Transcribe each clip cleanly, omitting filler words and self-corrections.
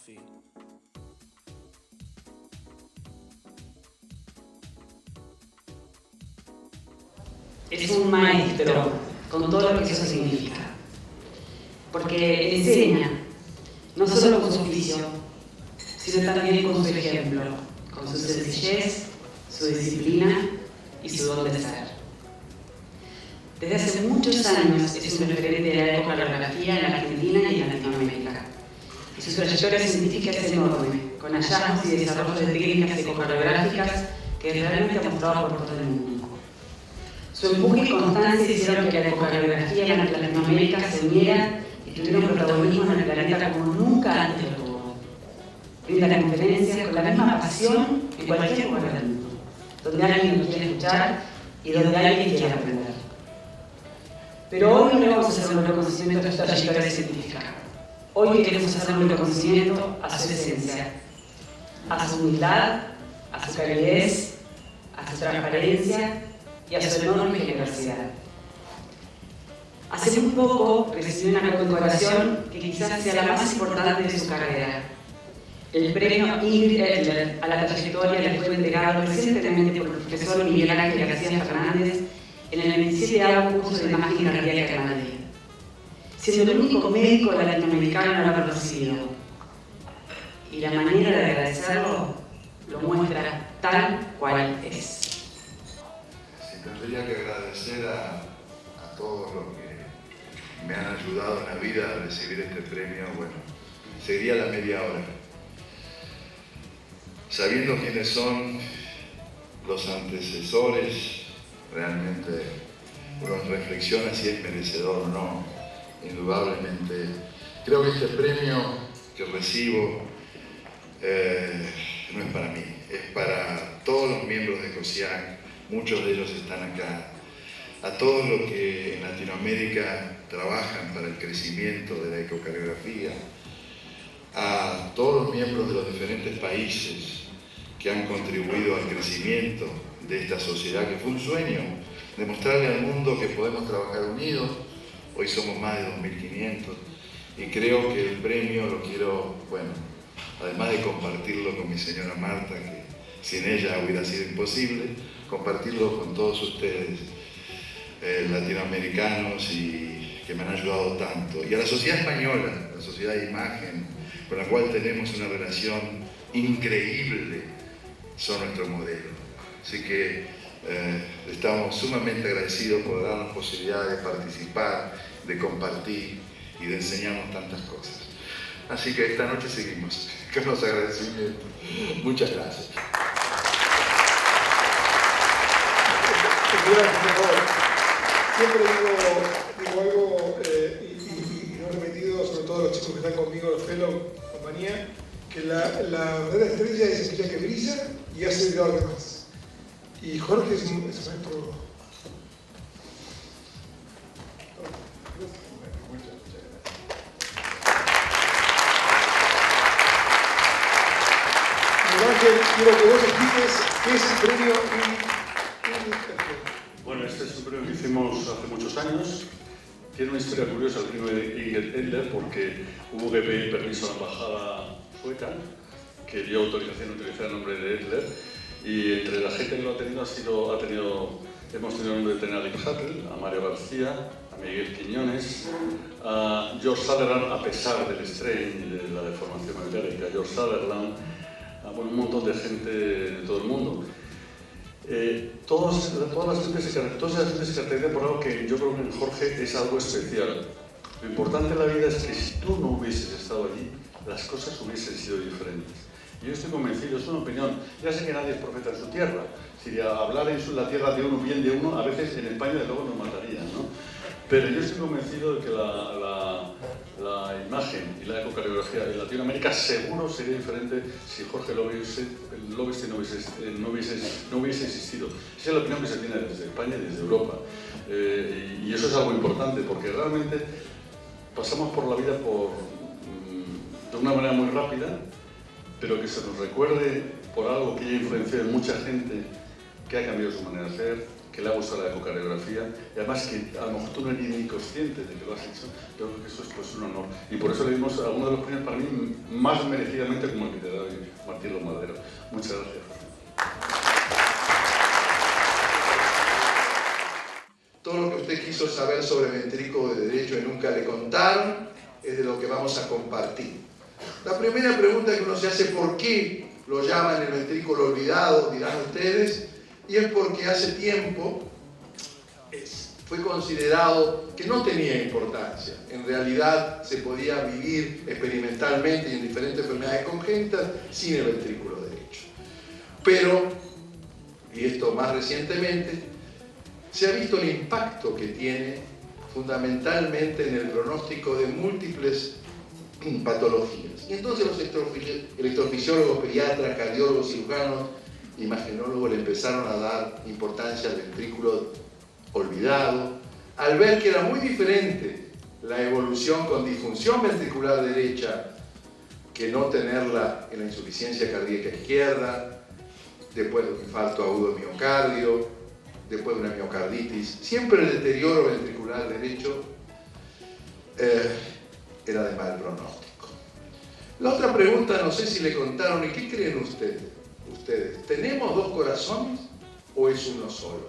feet. Es un maestro, con todo lo que eso significa, porque enseña, no solo con su oficio, sino también con su ejemplo, con su sencillez, su disciplina y su don de ser. Desde hace muchos años es un referente de la ecocardiografía en la Argentina y en Latinoamérica. Y su trayectoria científica es enorme, con hallazgos y desarrollos de técnicas ecocardiográficas que realmente ha mostrado por todo el mundo. Su empuje y constancia hicieron que la ecocardiografía en Latinoamérica se uniera y tuviera un protagonismo en el planeta como nunca antes lo tuvo. Brinda conferencias con la misma pasión en cualquier lugar del mundo, donde alguien lo quiere escuchar y donde alguien quiere aprender. Pero hoy no le vamos a hacer un reconocimiento a esta trayectoria científica. Hoy queremos hacer un reconocimiento a su esencia, a su humildad, a su calidez, a su transparencia y a su enorme generosidad. Hace muy poco recibió una condecoración que quizás sea la más importante de su carrera. El premio Ingrid Edler a la trayectoria le fue entregado recientemente por el profesor Miguel Ángel García Fernández en el 27º curso de imagen cardíaca en Madrid, siendo el único médico latinoamericano en haberlo recibido. Y la manera de agradecerlo lo muestra tal cual es. Tendría que agradecer a todos los que me han ayudado en la vida a recibir este premio. Bueno, sería la media hora. Sabiendo quiénes son los antecesores, realmente uno reflexiona si es merecedor o no. Indudablemente, creo que este premio que recibo no es para mí, es para todos los miembros de COSIAC. Muchos de ellos están acá, a todos los que en Latinoamérica trabajan para el crecimiento de la ecocardiografía, a todos los miembros de los diferentes países que han contribuido al crecimiento de esta sociedad, que fue un sueño, demostrarle al mundo que podemos trabajar unidos. Hoy somos más de 2.500 y creo que el premio lo quiero, bueno, además de compartirlo con mi señora Marta, que sin ella hubiera sido imposible, compartirlo con todos ustedes, latinoamericanos, y que me han ayudado tanto. Y a la sociedad española, la sociedad de imagen, con la cual tenemos una relación increíble, son nuestro modelo. Así que estamos sumamente agradecidos por darnos posibilidad de participar, de compartir y de enseñarnos tantas cosas. Así que esta noche seguimos con los agradecimientos. Muchas gracias. Siempre digo algo y lo he repetido, sobre todo los chicos que están conmigo, los fellow, compañía, que la verdadera estrella es aquella que brilla y hace brillar a los demás. Y Jorge es un maestro. Muchas gracias. Miguel Ángel, quiero que vos expliques qué es el premio Bueno, este es un premio que hicimos hace muchos años. Tiene una historia curiosa el premio de Ingrid Edler, porque hubo que pedir permiso a la embajada sueca, que dio autorización a utilizar el nombre de Edler, y entre la gente que lo ha tenido hemos tenido el nombre de tener a Liv Hattel, a Mario García, a Miguel Quiñones, a George Sutherland, a pesar del strain y de la deformación metálica, George Sutherland, a un montón de gente de todo el mundo. Todas las gentes se caracterizan por algo que yo creo que en Jorge es algo especial. Lo importante en la vida es que si tú no hubieses estado allí, las cosas hubiesen sido diferentes. Y yo estoy convencido, es una opinión, ya sé que nadie es profeta en su tierra. Si hablar en la tierra de uno, bien de uno, a veces en España de luego nos matarían, ¿no? Pero yo estoy convencido de que la imagen y la ecocardiografía en Latinoamérica seguro sería diferente si Jorge Lovenstein no hubiese existido. Esa es la opinión que se tiene desde España y desde Europa. Y eso es algo importante, porque realmente pasamos por la vida de una manera muy rápida, pero que se nos recuerde por algo que haya influenciado en mucha gente, que ha cambiado su manera de ser, que le ha gustado la ecocardiografía, y además que a lo mejor tú no eres ni consciente de que lo has hecho. Yo creo que eso es pues, un honor. Y por eso le dimos a uno de los premios para mí más merecidamente como el que te da hoy, Martín Lomadero. Muchas gracias. Todo lo que usted quiso saber sobre el ventrículo derecho y nunca le contaron es de lo que vamos a compartir. La primera pregunta que uno se hace, ¿por qué lo llaman el ventrículo olvidado? Dirán ustedes, y es porque hace tiempo fue considerado que no tenía importancia. En realidad se podía vivir experimentalmente y en diferentes enfermedades congénitas sin el ventrículo derecho. Pero, y esto más recientemente, se ha visto el impacto que tiene fundamentalmente en el pronóstico de múltiples patologías. Y entonces los electrofisiólogos, pediatras, cardiólogos, cirujanos, imagenólogos le empezaron a dar importancia al ventrículo olvidado, al ver que era muy diferente la evolución con disfunción ventricular derecha que no tenerla en la insuficiencia cardíaca izquierda, después de un infarto agudo de miocardio, después de una miocarditis. Siempre el deterioro ventricular derecho era de mal pronóstico. La otra pregunta, no sé si le contaron, ¿y qué creen ustedes? ¿Tenemos dos corazones o es uno solo?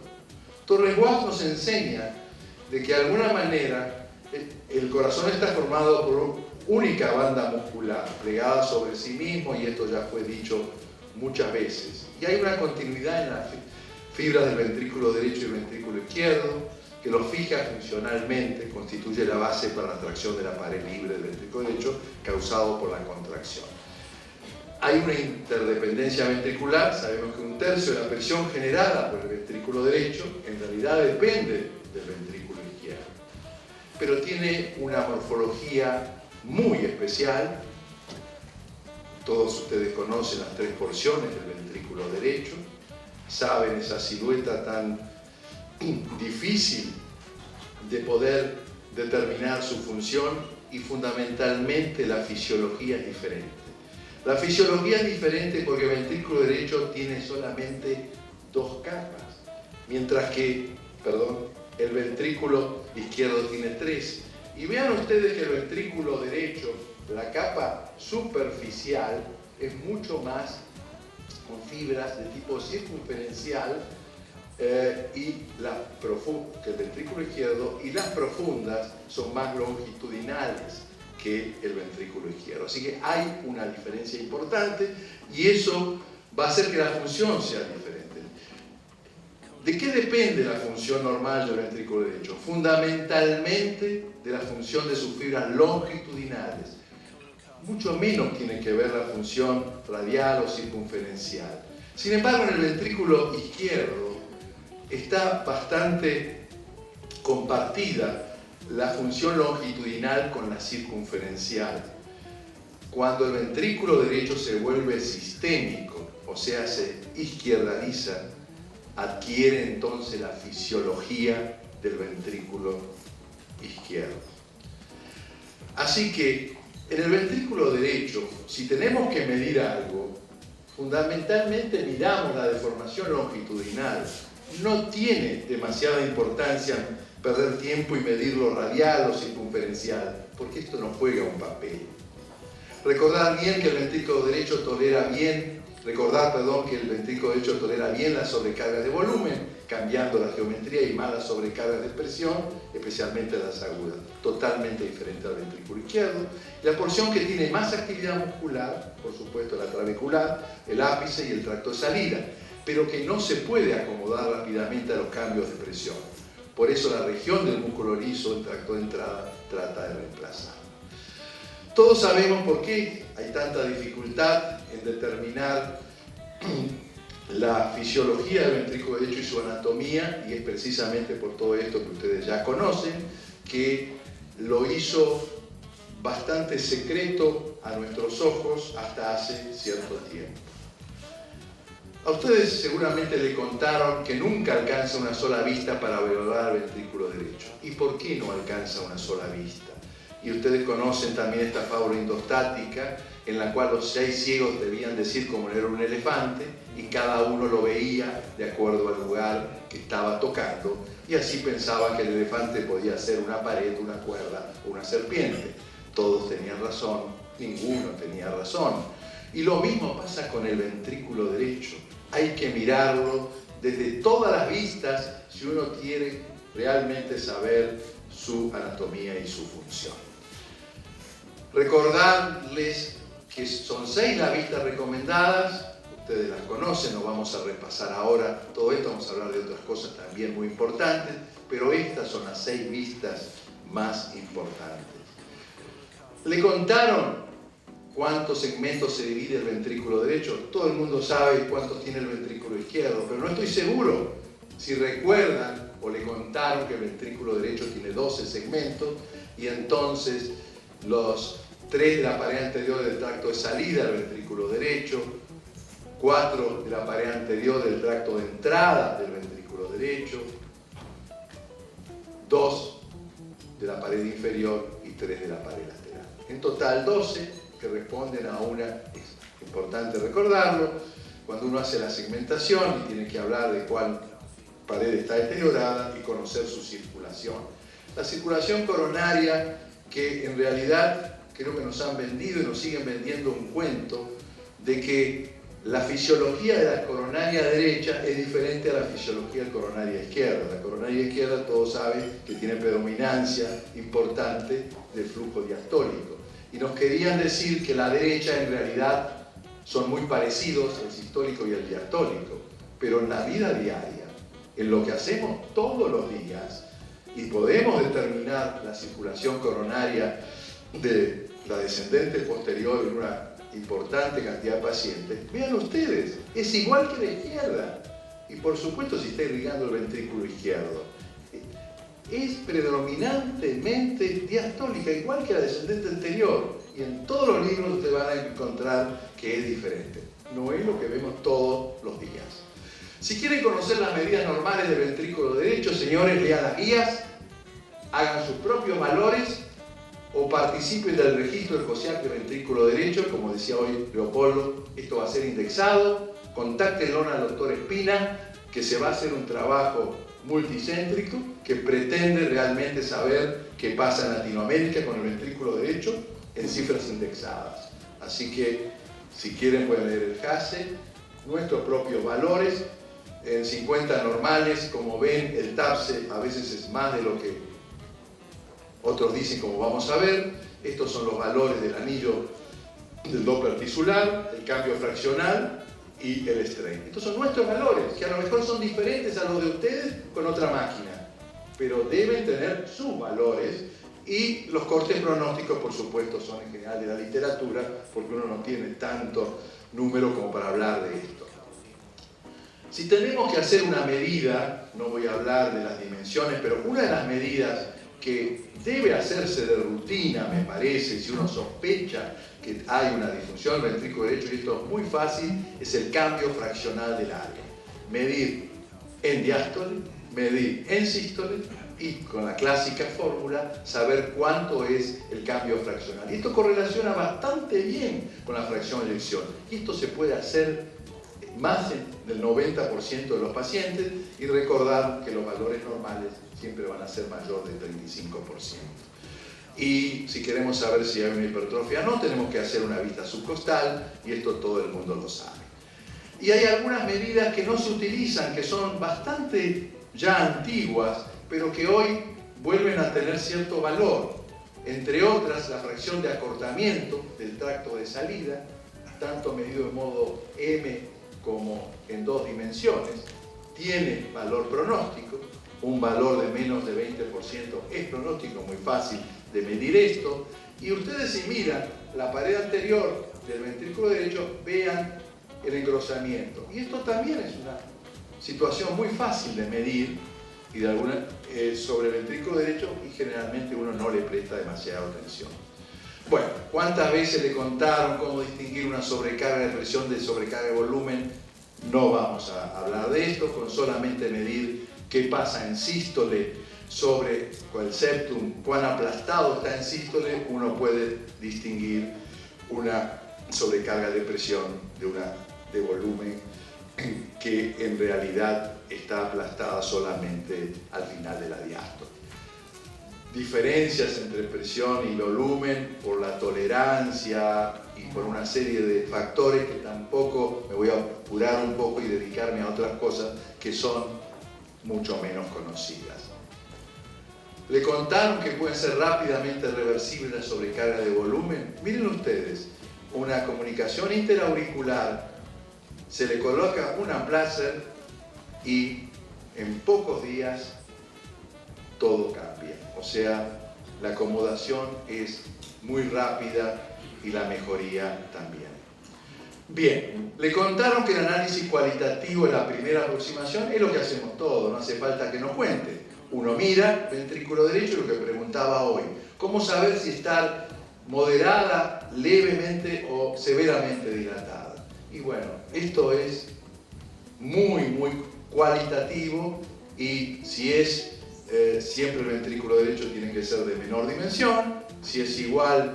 Torres-Bois nos enseña de que de alguna manera el corazón está formado por una única banda muscular plegada sobre sí mismo, y esto ya fue dicho muchas veces. Y hay una continuidad en las fibras del ventrículo derecho y el ventrículo izquierdo que los fija funcionalmente, constituye la base para la tracción de la pared libre del ventrículo derecho causado por la contracción. Hay una interdependencia ventricular, sabemos que un tercio de la presión generada por el ventrículo derecho en realidad depende del ventrículo izquierdo, pero tiene una morfología muy especial. Todos ustedes conocen las tres porciones del ventrículo derecho, saben esa silueta tan difícil de poder determinar su función, y fundamentalmente la fisiología es diferente. La fisiología es diferente porque el ventrículo derecho tiene solamente dos capas, mientras que, el ventrículo izquierdo tiene tres. Y vean ustedes que el ventrículo derecho, la capa superficial, es mucho más con fibras de tipo circunferencial que el ventrículo izquierdo, y las profundas son más longitudinales que el ventrículo izquierdo. Así que hay una diferencia importante, y eso va a hacer que la función sea diferente. ¿De qué depende la función normal del ventrículo derecho? Fundamentalmente de la función de sus fibras longitudinales. Mucho menos tiene que ver la función radial o circunferencial. Sin embargo, en el ventrículo izquierdo está bastante compartida la función longitudinal con la circunferencial. Cuando el ventrículo derecho se vuelve sistémico, o sea, se izquierdaliza, adquiere entonces la fisiología del ventrículo izquierdo. Así que en el ventrículo derecho, si tenemos que medir algo, fundamentalmente miramos la deformación longitudinal. No tiene demasiada importancia perder tiempo y medirlo radial o circunferencial, porque esto no juega un papel. Recordar que el ventrículo derecho tolera bien las sobrecargas de volumen, cambiando la geometría, y malas sobrecargas de presión, especialmente las agudas, totalmente diferente al ventrículo izquierdo. La porción que tiene más actividad muscular, por supuesto la trabecular, el ápice y el tracto de salida, pero que no se puede acomodar rápidamente a los cambios de presión. Por eso la región del músculo liso, el tracto de entrada, trata de reemplazar. Todos sabemos por qué hay tanta dificultad en determinar la fisiología del ventrículo derecho y su anatomía, y es precisamente por todo esto que ustedes ya conocen, que lo hizo bastante secreto a nuestros ojos hasta hace cierto tiempo. A ustedes seguramente le contaron que nunca alcanza una sola vista para evaluar el ventrículo derecho. ¿Y por qué no alcanza una sola vista? y ustedes conocen también esta fábula indostática en la cual los 6 ciegos debían decir cómo era un elefante y cada uno lo veía de acuerdo al lugar que estaba tocando y así pensaba que el elefante podía ser una pared, una cuerda o una serpiente. Todos tenían razón, ninguno tenía razón. Y lo mismo pasa con el ventrículo derecho. Hay que mirarlo desde todas las vistas si uno quiere realmente saber su anatomía y su función. Recordarles que son 6 las vistas recomendadas, ustedes las conocen, no vamos a repasar ahora todo esto, vamos a hablar de otras cosas también muy importantes, pero estas son las 6 vistas más importantes. ¿Le contaron cuántos segmentos se divide el ventrículo derecho? Todo el mundo sabe cuántos tiene el ventrículo izquierdo, pero no estoy seguro si recuerdan o le contaron que el ventrículo derecho tiene 12 segmentos y entonces los 3 de la pared anterior del tracto de salida del ventrículo derecho, 4 de la pared anterior del tracto de entrada del ventrículo derecho, 2 de la pared inferior y 3 de la pared lateral. En total 12 que responden a una, es importante recordarlo, cuando uno hace la segmentación y tiene que hablar de cuál pared está deteriorada y conocer su circulación. La circulación coronaria, que en realidad creo que nos han vendido y nos siguen vendiendo un cuento de que la fisiología de la coronaria derecha es diferente a la fisiología de la coronaria izquierda. La coronaria izquierda todos saben que tiene predominancia importante del flujo diastólico. Y nos querían decir que la derecha en realidad son muy parecidos, el sistólico y el diastólico. Pero en la vida diaria, en lo que hacemos todos los días, y podemos determinar la circulación coronaria de la descendente posterior en una importante cantidad de pacientes, vean ustedes, es igual que la izquierda. Y por supuesto si está irrigando el ventrículo izquierdo, es predominantemente diastólica, igual que la descendente anterior. Y en todos los libros ustedes van a encontrar que es diferente. No es lo que vemos todos los días. Si quieren conocer las medidas normales del ventrículo derecho, señores, lean las guías, hagan sus propios valores o participen del registro del COSIAC de ventrículo derecho, como decía hoy Leopoldo, esto va a ser indexado, contáctenlo al doctor Espina, que se va a hacer un trabajo multicéntrico que pretende realmente saber qué pasa en Latinoamérica con el ventrículo derecho en cifras indexadas. Así que, si quieren pueden leer el JASE, nuestros propios valores, en 50 normales, como ven, el TAPSE a veces es más de lo que otros dicen, como vamos a ver. Estos son los valores del anillo del Doppler tisular, el cambio fraccional y el strain. Estos son nuestros valores, que a lo mejor son diferentes a los de ustedes con otra máquina, pero deben tener sus valores. Y los cortes pronósticos, por supuesto, son en general de la literatura, porque uno no tiene tanto número como para hablar de esto. Si tenemos que hacer una medida, no voy a hablar de las dimensiones, pero una de las medidas que debe hacerse de rutina, me parece, si uno sospecha que hay una disfunción del ventrículo derecho, y esto es muy fácil, es el cambio fraccional del área. Medir en diástole, medir en sístole y con la clásica fórmula saber cuánto es el cambio fraccional. Y esto correlaciona bastante bien con la fracción de eyección. Y esto se puede hacer más del 90% de los pacientes y recordar que los valores normales siempre van a ser mayor del 35%. Y si queremos saber si hay una hipertrofia o no, tenemos que hacer una vista subcostal y esto todo el mundo lo sabe. Y hay algunas medidas que no se utilizan, que son bastante ya antiguas, pero que hoy vuelven a tener cierto valor. Entre otras, la fracción de acortamiento del tracto de salida, tanto medido en modo M como en 2 dimensiones, tiene valor pronóstico. Un valor de menos de 20% es pronóstico, muy fácil de medir esto. Y ustedes, si miran la pared anterior del ventrículo derecho, vean el engrosamiento. Y esto también es una situación muy fácil de medir y de alguna, sobre el ventrículo derecho, y generalmente uno no le presta demasiada atención. Bueno, ¿cuántas veces le contaron cómo distinguir una sobrecarga de presión de sobrecarga de volumen? No vamos a hablar de esto, con solamente medir qué pasa en sístole sobre el septum, cuán aplastado está en sístole, uno puede distinguir una sobrecarga de presión de volumen que en realidad está aplastada solamente al final de la diástole. Diferencias entre presión y volumen por la tolerancia y por una serie de factores que tampoco me voy a apurar un poco y dedicarme a otras cosas que son mucho menos conocidas. Le contaron que pueden ser rápidamente reversibles la sobrecarga de volumen. Miren ustedes, una comunicación interauricular, se le coloca un Amplatzer y en pocos días todo cambia. O sea, la acomodación es muy rápida y la mejoría también. Bien, le contaron que el análisis cualitativo en la primera aproximación es lo que hacemos todos, no hace falta que nos cuente. Uno mira ventrículo derecho, lo que preguntaba hoy. ¿Cómo saber si está moderada, levemente o severamente dilatada? Y bueno, esto es muy cualitativo y si es siempre el ventrículo derecho tiene que ser de menor dimensión, si es igual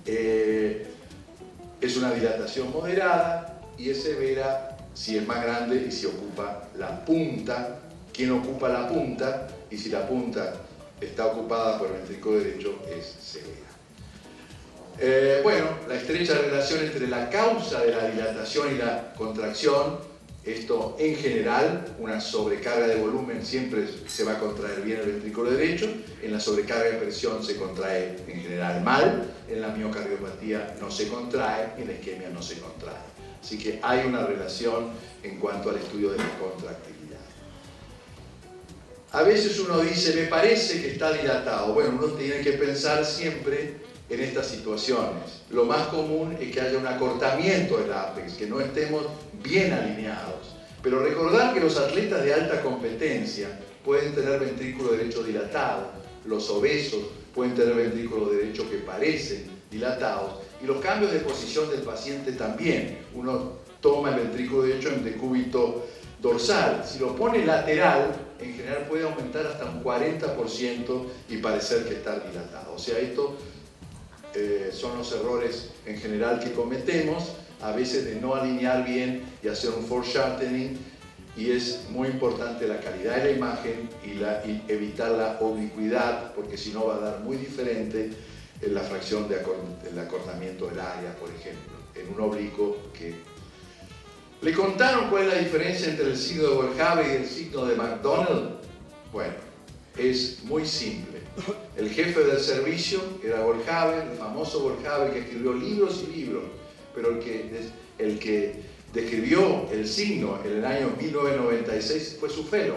es una dilatación moderada y es severa si es más grande y si ocupa la punta. ¿Quién ocupa la punta? Y si la punta está ocupada por el ventrículo derecho es severa. Bueno, la estrecha relación entre la causa de la dilatación y la contracción, esto en general, una sobrecarga de volumen siempre se va a contraer bien el ventrículo derecho, en la sobrecarga de presión se contrae en general mal, en la miocardiopatía no se contrae, en la isquemia no se contrae. Así que hay una relación en cuanto al estudio de la contractilidad. A veces uno dice, me parece que está dilatado. Bueno, uno tiene que pensar siempre en estas situaciones. Lo más común es que haya un acortamiento del ápex, que no estemos bien alineados. Pero recordar que los atletas de alta competencia pueden tener ventrículo derecho dilatado, los obesos pueden tener ventrículo derecho que parecen dilatados, y los cambios de posición del paciente también. Uno toma el ventrículo derecho en decúbito dorsal. Si lo pone lateral, en general puede aumentar hasta un 40% y parecer que está dilatado. O sea, esto son los errores en general que cometemos, a veces de no alinear bien y hacer un foreshortening, y es muy importante la calidad de la imagen y evitar la oblicuidad, porque si no va a dar muy diferente en la fracción del acortamiento del área, por ejemplo, en un oblicuo que... ¿Le contaron cuál es la diferencia entre el signo de Goldhaber y el signo de McDonald? Bueno, es muy simple. El jefe del servicio era Goldhaber, el famoso Goldhaber que escribió libros y libros, pero el que describió el signo en el año 1996 fue su fellow.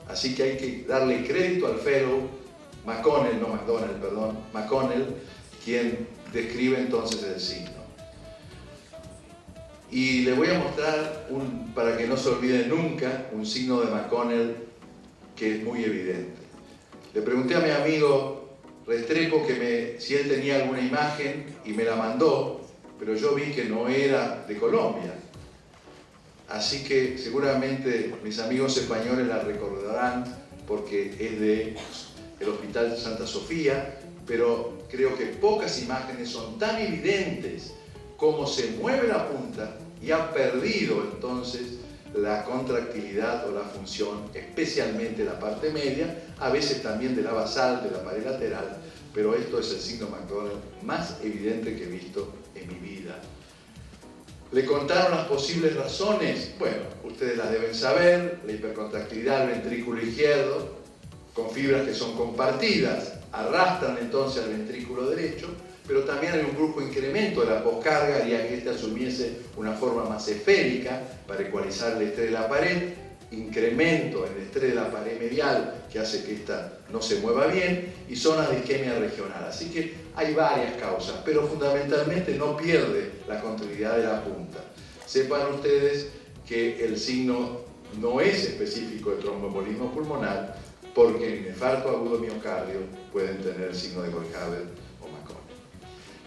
Así que hay que darle crédito al fellow, McConnell, no McDonald, perdón, McConnell, quien describe entonces el signo. Y le voy a mostrar, para que no se olvide nunca, un signo de McConnell que es muy evidente. Le pregunté a mi amigo Restrepo si él tenía alguna imagen y me la mandó, pero yo vi que no era de Colombia. Así que seguramente mis amigos españoles la recordarán porque es del Hospital Santa Sofía, pero creo que pocas imágenes son tan evidentes como se mueve la punta y ha perdido entonces la contractilidad o la función, especialmente la parte media, a veces también de la basal, de la pared lateral, pero esto es el signo McDonald más evidente que he visto en mi vida. ¿Le contaron las posibles razones? Bueno, ustedes las deben saber: la hipercontractilidad del ventrículo izquierdo, con fibras que son compartidas, arrastran entonces al ventrículo derecho, pero también hay un brusco incremento de la poscarga, haría que éste asumiese una forma más esférica para ecualizar el estrés de la pared, incremento en el estrés de la pared medial que hace que ésta no se mueva bien, y zonas de isquemia regional. Así que hay varias causas, pero fundamentalmente no pierde la continuidad de la punta. Sepan ustedes que el signo no es específico de tromboembolismo pulmonar, porque en infarto agudo miocardio pueden tener el signo de Goldhaber o McConnell.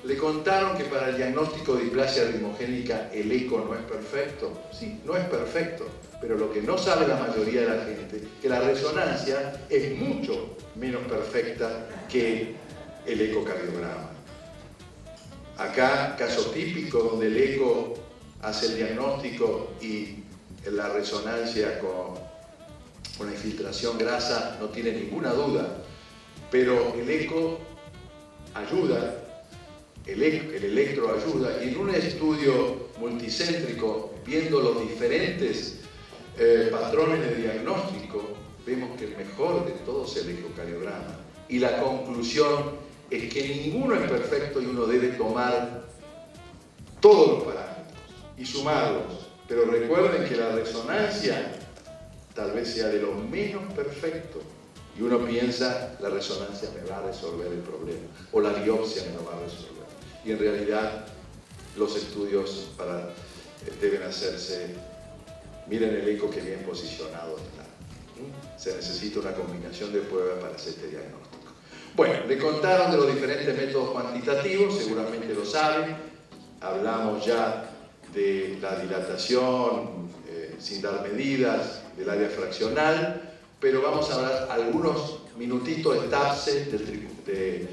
¿Le contaron que para el diagnóstico de displasia ritmogénica el eco no es perfecto? Sí, no es perfecto, pero lo que no sabe la mayoría de la gente, que la resonancia es mucho menos perfecta que el ecocardiograma. Acá, caso típico donde el eco hace el diagnóstico y la resonancia con la infiltración grasa no tiene ninguna duda, pero el eco ayuda, el electro ayuda, y en un estudio multicéntrico, viendo los diferentes patrones de diagnóstico, vemos que el mejor de todos es el ecocardiograma. Y la conclusión es que ninguno es perfecto y uno debe tomar todos los parámetros y sumarlos. Pero recuerden que la resonancia tal vez sea de lo menos perfecto. Y uno piensa, la resonancia me va a resolver el problema, o la biopsia me lo va a resolver. Y en realidad los estudios deben hacerse, miren el eco que bien posicionado está. Se necesita una combinación de pruebas para hacer este diagnóstico. Bueno, le contaron de los diferentes métodos cuantitativos, seguramente lo saben. Hablamos ya de la dilatación sin dar medidas, del área fraccional, pero vamos a hablar algunos minutitos de TAPSE, del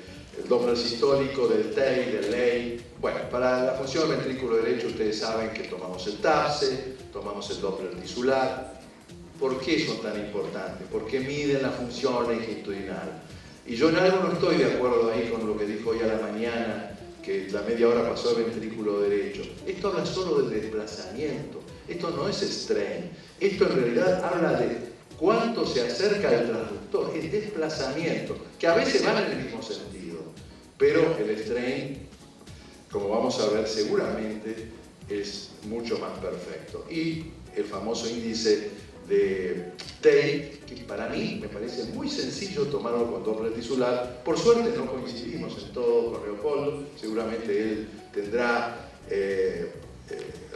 Doppler sistólico, del TEI, del LEI. Bueno, para la función del ventrículo derecho ustedes saben que tomamos el TAPSE, tomamos el Doppler tisular. ¿Por qué son tan importantes? Porque miden la función longitudinal. Y yo en algo no estoy de acuerdo ahí con lo que dijo hoy a la mañana, que la media hora pasó el ventrículo derecho. Esto habla solo del desplazamiento, esto no es strain. Esto en realidad habla de cuánto se acerca del transductor, es desplazamiento, que a veces van en el mismo sentido, pero el strain, como vamos a ver seguramente, es mucho más perfecto. Y el famoso índice de TEI, que para mí me parece muy sencillo tomarlo con Doppler tisular. Por suerte no coincidimos en todo con Leopoldo, seguramente él tendrá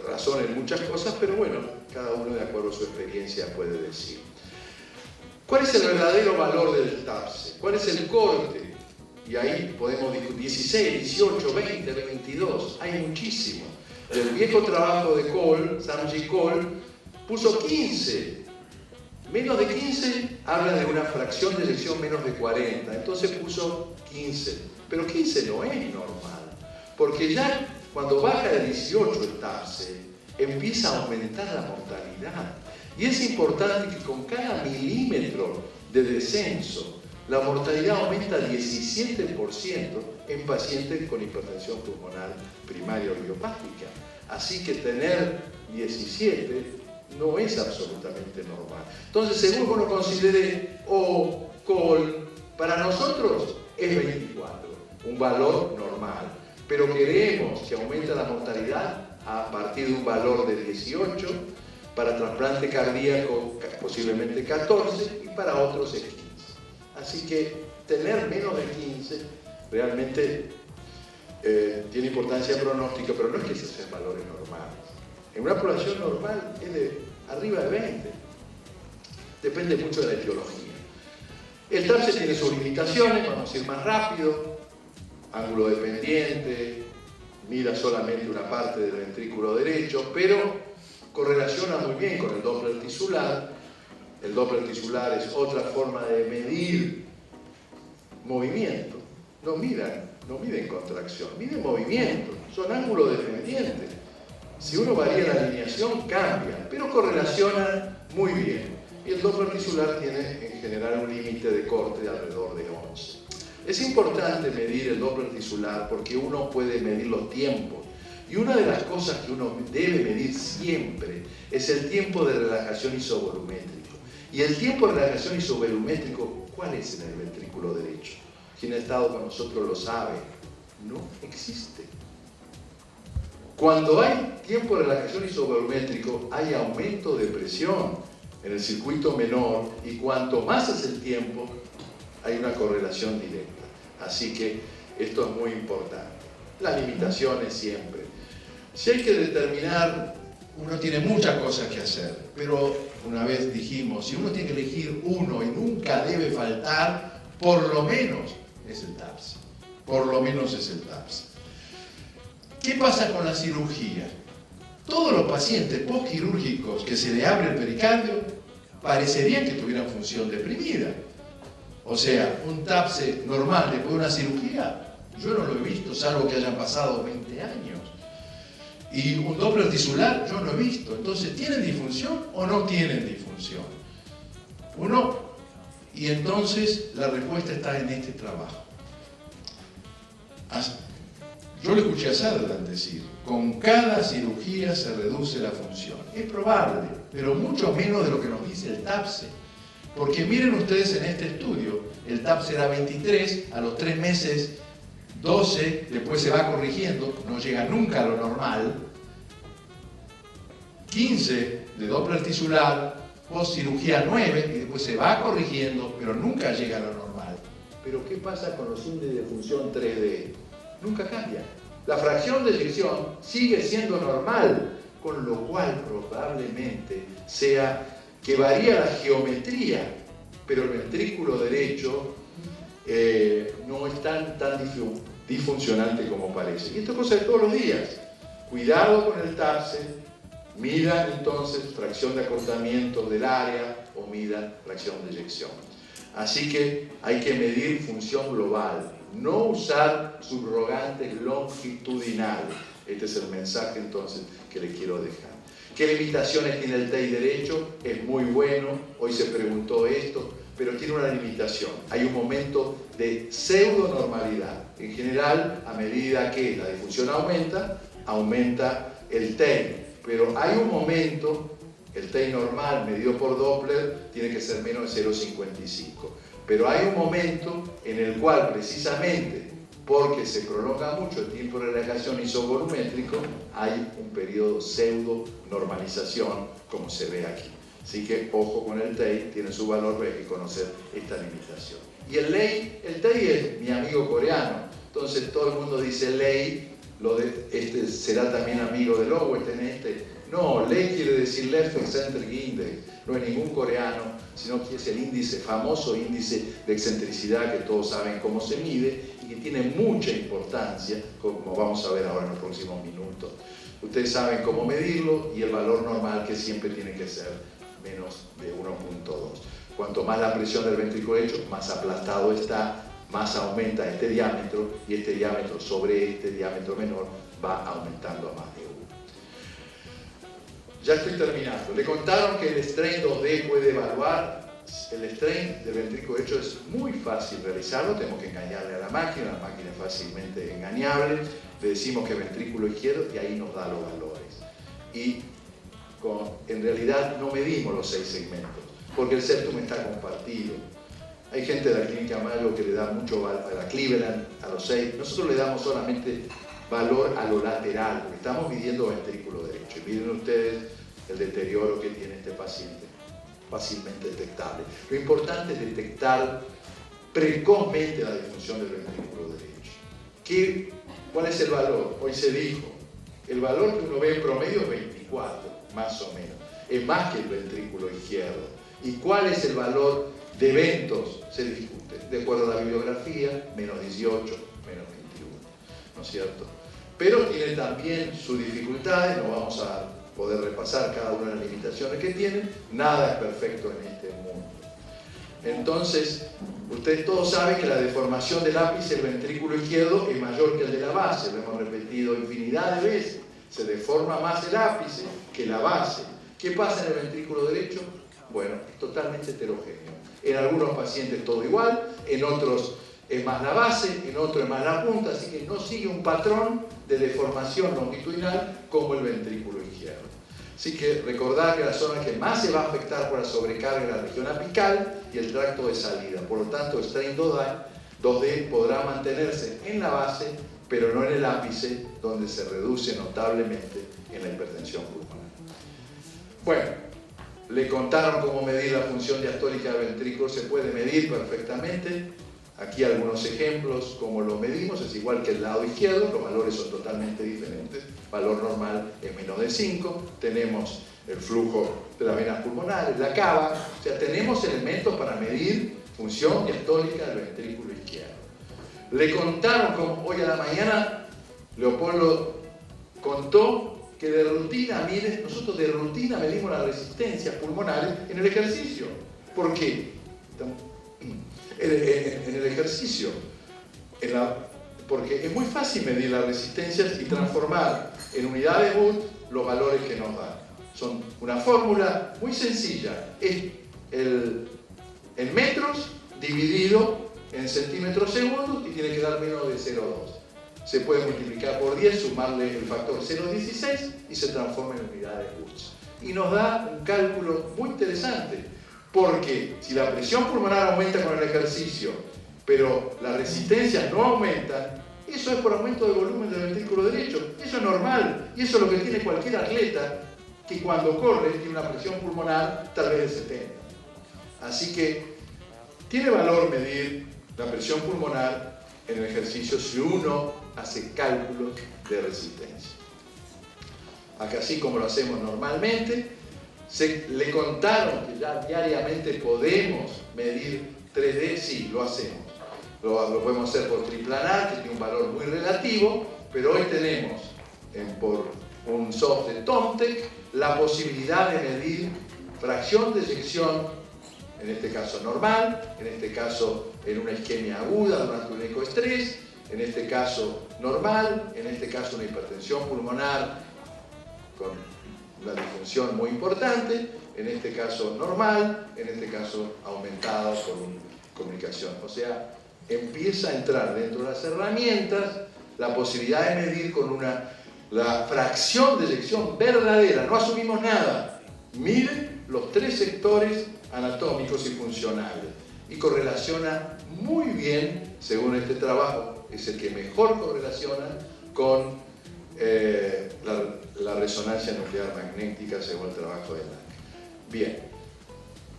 razón en muchas cosas, pero bueno, cada uno de acuerdo a su experiencia puede decir. ¿Cuál es el verdadero valor del TAPSE? ¿Cuál es el corte? Y ahí podemos discutir 16, 18, 20, 22, hay muchísimo. Del viejo trabajo de Cole, Samji Cole, puso 15. Menos de 15 habla de una fracción de eyección menos de 40, entonces puso 15. Pero 15 no es normal, porque ya cuando baja de 18 el TAPSE, empieza a aumentar la mortalidad. Y es importante que con cada milímetro de descenso, la mortalidad aumenta 17% en pacientes con hipertensión pulmonar primaria o idiopática. Así que tener 17 no es absolutamente normal. Entonces, según uno considere Cole, para nosotros es 24, un valor normal. Pero queremos que aumente la mortalidad a partir de un valor de 18, para trasplante cardíaco posiblemente 14 y para otros es 15. Así que tener menos de 15 realmente tiene importancia pronóstica, pero no es que esos sean valores normales. En una población normal es de arriba de 20. Depende mucho de la etiología. El TAPSE tiene sus limitaciones, vamos a ir más rápido. Ángulo dependiente, mira solamente una parte del ventrículo derecho, pero correlaciona muy bien con el Doppler tisular. El Doppler tisular es otra forma de medir movimiento. No miden contracción, miden movimiento, son ángulos dependientes. Si uno varía la alineación, cambia, pero correlaciona muy bien. Y el Doppler tisular tiene en general un límite de corte de alrededor de 11. Es importante medir el Doppler tisular porque uno puede medir los tiempos. Y una de las cosas que uno debe medir siempre es el tiempo de relajación isovolumétrico. Y el tiempo de relajación isovolumétrico, ¿cuál es en el ventrículo derecho? Quien ha estado con nosotros lo sabe. No existe. Cuando hay tiempo de relajación isovolumétrico, hay aumento de presión en el circuito menor y cuanto más es el tiempo, hay una correlación directa. Así que esto es muy importante. Las limitaciones siempre. Si hay que determinar, uno tiene muchas cosas que hacer, pero una vez dijimos, si uno tiene que elegir uno y nunca debe faltar, por lo menos es el TAPSE. Por lo menos es el TAPSE. ¿Qué pasa con la cirugía? Todos los pacientes postquirúrgicos que se le abre el pericardio parecerían que tuvieran función deprimida. O sea, un TAPSE normal después de una cirugía, yo no lo he visto, salvo que hayan pasado 20 años. Y un Doppler tisular, yo no he visto. Entonces, ¿tienen disfunción o no tienen disfunción? Y entonces la respuesta está en este trabajo. Yo le escuché a Sutherland decir, con cada cirugía se reduce la función. Es probable, pero mucho menos de lo que nos dice el TAPSE. Porque miren ustedes en este estudio, el TAPSE era 23, a los 3 meses 12, después se va corrigiendo, no llega nunca a lo normal. 15 de Doppler tisular, post cirugía 9, y después se va corrigiendo, pero nunca llega a lo normal. Pero ¿qué pasa con los índices de función 3D? Nunca cambia. La fracción de eyección sigue siendo normal, con lo cual probablemente sea que varía la geometría, pero el ventrículo derecho no es tan disfuncionante como parece. Y esto es cosa de todos los días. Cuidado con el TAPSE, midan entonces fracción de acortamiento del área o midan fracción de eyección. Así que hay que medir función global, no usar subrogantes longitudinales. Este es el mensaje entonces que le quiero dejar. ¿Qué limitaciones tiene el TEI derecho? Es muy bueno, hoy se preguntó esto, pero tiene una limitación. Hay un momento de pseudonormalidad. En general, a medida que la difusión aumenta el TEI. Pero hay un momento, el TEI normal medido por Doppler tiene que ser menos de 0,55. Pero hay un momento en el cual precisamente porque se prolonga mucho el tiempo de relajación isovolumétrico, hay un periodo pseudo-normalización, como se ve aquí. Así que ojo con el TEI, tiene su valor, pero hay que conocer esta limitación. Y el TEI es mi amigo coreano, entonces todo el mundo dice Lei, este será también amigo de Lowell, No, Lei quiere decir Left Eccentric Index, no es ningún coreano, sino que es el famoso índice de excentricidad que todos saben cómo se mide y que tiene mucha importancia, como vamos a ver ahora en los próximos minutos. Ustedes saben cómo medirlo y el valor normal que siempre tiene que ser menos de 1.2. Cuanto más la presión del ventrículo derecho, más aplastado está, más aumenta este diámetro y este diámetro sobre este diámetro menor va aumentando a más de 1. Ya estoy terminando. Le contaron que el strain 2D puede evaluar. El strain del ventrículo derecho es muy fácil realizarlo, tenemos que engañarle a la máquina es fácilmente engañable. Le decimos que ventrículo izquierdo y ahí nos da los valores. Y en realidad no medimos los 6 segmentos, porque el septum está compartido. Hay gente de la Clínica Mayo que le da mucho valor a la Cleveland, a los 6. Nosotros le damos solamente valor a lo lateral, porque estamos midiendo ventrículo derecho. Y miren ustedes el deterioro que tiene este paciente, fácilmente detectable. Lo importante es detectar precozmente la disfunción del ventrículo derecho. ¿Cuál es el valor? Hoy se dijo, el valor que uno ve en promedio es 24, más o menos. Es más que el ventrículo izquierdo. ¿Y cuál es el valor de eventos? Se discute. De acuerdo a la bibliografía, menos 18, menos 21. ¿No es cierto? Pero tiene también sus dificultades, no vamos a poder repasar cada una de las limitaciones que tiene. Nada es perfecto en este mundo. Entonces, ustedes todos saben que la deformación del ápice del ventrículo izquierdo es mayor que el de la base, lo hemos repetido infinidad de veces. Se deforma más el ápice que la base. ¿Qué pasa en el ventrículo derecho? Bueno, es totalmente heterogéneo. En algunos pacientes todo igual, en otros es más la base, en otros es más la punta, así que no sigue un patrón de deformación longitudinal como el ventrículo izquierdo. Así que recordar que la zona que más se va a afectar por la sobrecarga es la región apical y el tracto de salida. Por lo tanto, el strain 2D podrá mantenerse en la base, pero no en el ápice, donde se reduce notablemente en la hipertensión pulmonar. Bueno, le contaron cómo medir la función diastólica del ventrículo, se puede medir perfectamente. Aquí algunos ejemplos, cómo lo medimos, es igual que el lado izquierdo, los valores son totalmente diferentes. Valor normal es menos de 5, tenemos el flujo de las venas pulmonares, la cava, o sea, tenemos elementos para medir función diastólica del ventrículo izquierdo. Le contaron cómo hoy a la mañana Leopoldo contó que de rutina, miren, nosotros de rutina medimos las resistencias pulmonares en el ejercicio. ¿Por qué? En el ejercicio, porque es muy fácil medir las resistencias y transformar en unidades Wood los valores que nos dan. Son una fórmula muy sencilla, es en metros dividido en centímetros segundos y tiene que dar menos de 0,2. Se puede multiplicar por 10, sumarle el factor 0,16 y se transforma en unidades Wood. Y nos da un cálculo muy interesante, porque si la presión pulmonar aumenta con el ejercicio, pero las resistencias no aumentan, eso es por aumento del volumen del ventrículo derecho. Eso es normal, y eso es lo que tiene cualquier atleta que cuando corre tiene una presión pulmonar tal vez de 70. Así que tiene valor medir la presión pulmonar en el ejercicio si uno hace cálculos de resistencia. Acá, así como lo hacemos normalmente, le contaron que ya diariamente podemos medir 3D, sí, lo hacemos. Lo podemos hacer por triplanar, que tiene un valor muy relativo, pero hoy tenemos por un software de Tomtec la posibilidad de medir fracción de eyección, en este caso normal, en este caso en una isquemia aguda durante un ecoestrés, en este caso normal, en este caso una hipertensión pulmonar con una disfunción muy importante, en este caso normal, en este caso aumentado por comunicación. O sea, empieza a entrar dentro de las herramientas la posibilidad de medir con la fracción de eyección verdadera, no asumimos nada, mide los 3 sectores anatómicos y funcionales y correlaciona muy bien, según este trabajo, es el que mejor correlaciona con la resonancia nuclear magnética según el trabajo de Lang. Bien,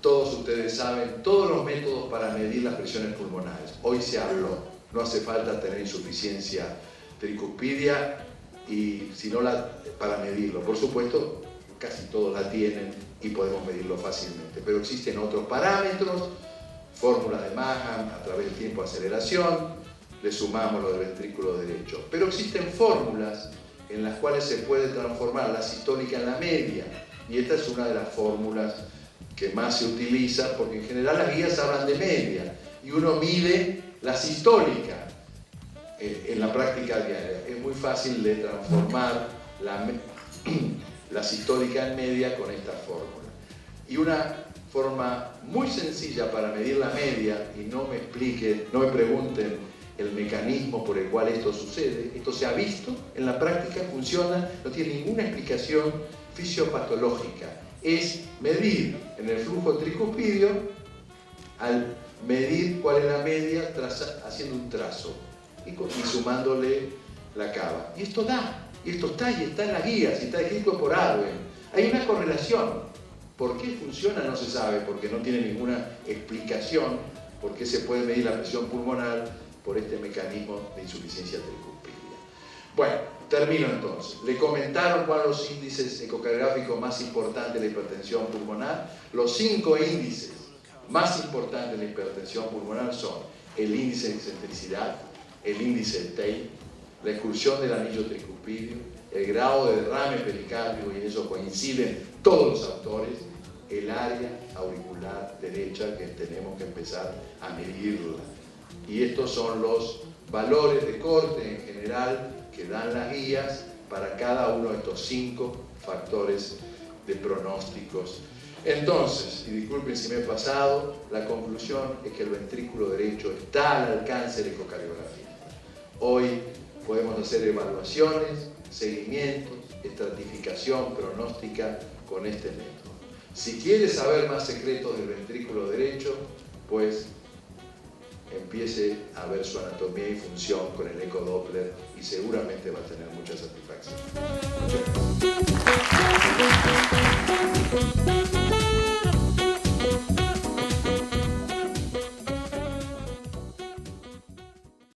todos ustedes saben todos los métodos para medir las presiones pulmonares. Hoy se habló, no hace falta tener insuficiencia tricuspidia y para medirlo. Por supuesto, casi todos la tienen y podemos medirlo fácilmente, pero existen otros parámetros, fórmula de Mahan a través del tiempo de aceleración, le sumamos lo del ventrículo derecho, pero existen fórmulas en las cuales se puede transformar la sistólica en la media, y esta es una de las fórmulas que más se utiliza, porque en general las guías hablan de media, y uno mide la sistólica en la práctica diaria. Es muy fácil de transformar la sistólica en media con esta fórmula. Y una forma muy sencilla para medir la media, y no me pregunten el mecanismo por el cual esto sucede, esto se ha visto, en la práctica funciona, no tiene ninguna explicación fisiopatológica, es medir en el flujo tricuspidio, al medir cuál es la media, haciendo un trazo y sumándole la cava. Y esto da, y esto está en las guías, y está escrito por Arwen. Hay una correlación. ¿Por qué funciona? No se sabe, porque no tiene ninguna explicación por qué se puede medir la presión pulmonar por este mecanismo de insuficiencia tricuspidia. Bueno, termino entonces. Le comentaron cuáles son los índices ecocardiográficos más importantes de la hipertensión pulmonar. Los 5 índices más importantes de la hipertensión pulmonar son el índice de excentricidad, el índice de Tate, la excursión del anillo tricuspidio, el grado de derrame pericárdico, y en eso coinciden todos los autores, el área auricular derecha, que tenemos que empezar a medirla. Y estos son los valores de corte en general que dan las guías para cada uno de estos 5 factores de pronósticos. Entonces, y disculpen si me he pasado, la conclusión es que el ventrículo derecho está al alcance del ecocardiografía. Hoy podemos hacer evaluaciones, seguimientos, estratificación pronóstica con este método. Si quiere saber más secretos del ventrículo derecho, pues empiece a ver su anatomía y función con el ecodoppler y seguramente va a tener mucha satisfacción.